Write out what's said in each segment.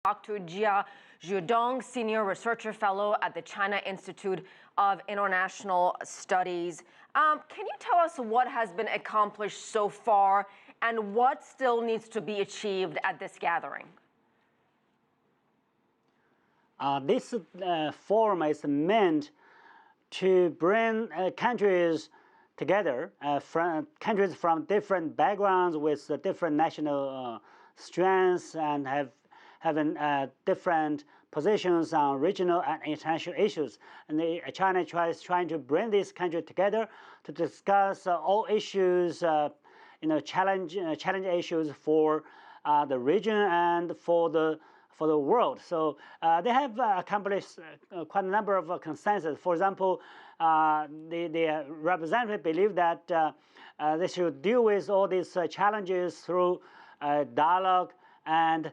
Dr. Jia Xiudong, Senior Researcher Fellow at the China Institute of International Studies. Can you tell us what has been accomplished so far and what still needs to be achieved at this gathering? This forum is meant to bring countries together, countries from different backgrounds with different national strengths and having different positions on regional and international issues. And China is trying to bring this country together to discuss all issues, challenge issues for the region and for the world. So they have accomplished quite a number of consensus. For example, the representatives believe that they should deal with all these challenges through dialogue and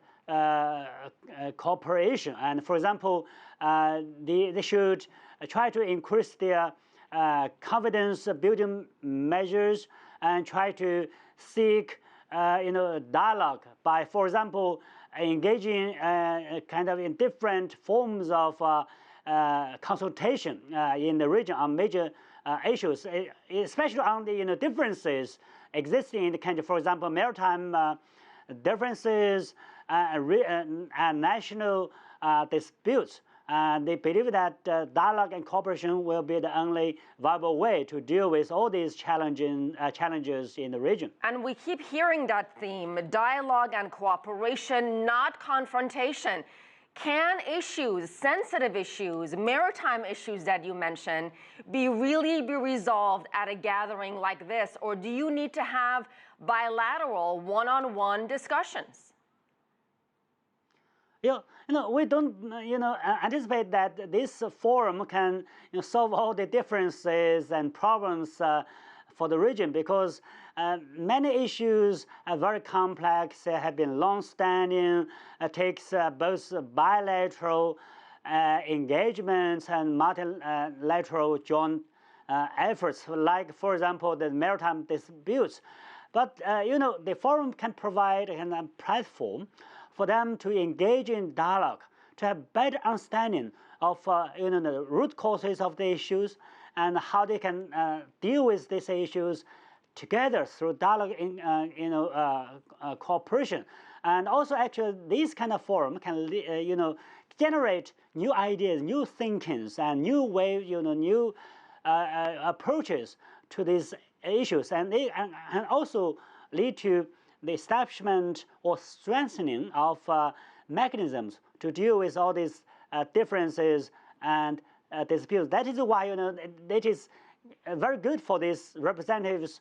cooperation. And for example, they should try to increase their confidence building measures and try to seek dialogue by, for example, engaging kind of in different forms of consultation in the region on major issues, especially on the differences existing in the country. For example, maritime differences and national disputes. They believe that dialogue and cooperation will be the only viable way to deal with all these challenges in the region. And we keep hearing that theme, dialogue and cooperation, not confrontation. Can issues, sensitive issues, maritime issues that you mentioned, really be resolved at a gathering like this? Or do you need to have bilateral, one-on-one discussions? We don't, anticipate that this forum can solve all the differences and problems for the region, because many issues are very complex, have been long-standing. It takes both bilateral engagements and multilateral joint efforts, like, for example, the maritime disputes. But, the forum can provide a platform for them to engage in dialogue, to have better understanding of the root causes of the issues and how they can deal with these issues together through dialogue in cooperation. And also, actually, this kind of forum can generate new ideas, new thinkings, and new ways, new approaches to these issues, and also lead to the establishment or strengthening of mechanisms to deal with all these differences and disputes. That is why it is very good for these representatives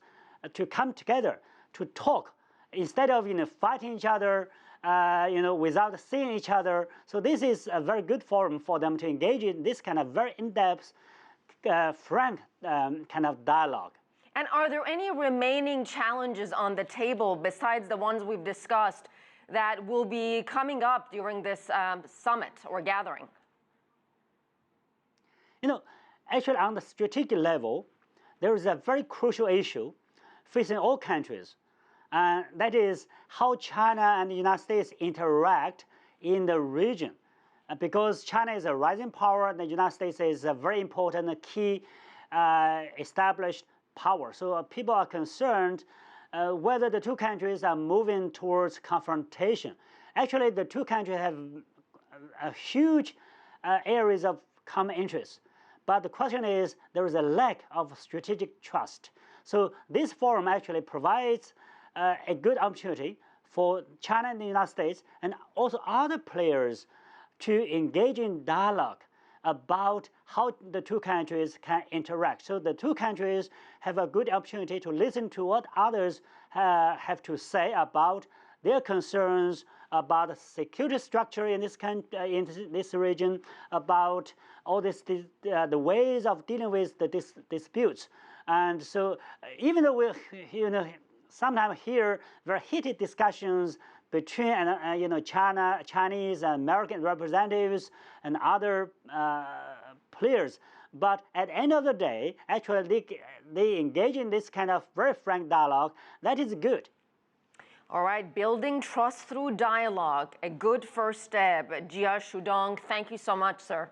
to come together to talk instead of fighting each other, without seeing each other. So this is a very good forum for them to engage in this kind of very in-depth, frank kind of dialogue. And are there any remaining challenges on the table besides the ones we've discussed that will be coming up during this summit or gathering? Actually, on the strategic level, there is a very crucial issue facing all countries, and that is how China and the United States interact in the region. Because China is a rising power, and the United States is a very important key established power. So people are concerned whether the two countries are moving towards confrontation. Actually, the two countries have huge areas of common interest. But the question is, there is a lack of strategic trust. So this forum actually provides a good opportunity for China and the United States and also other players to engage in dialogue about how the two countries can interact. So the two countries have a good opportunity to listen to what others have to say about their concerns about the security structure in this country, in this region, about all this, the ways of dealing with the disputes. And so, even though we, sometimes hear very heated discussions between Chinese and American representatives and other players, but at the end of the day, actually they engage in this kind of very frank dialogue. That is good. All right, building trust through dialogue, a good first step. Jia Xiudong, thank you so much, sir.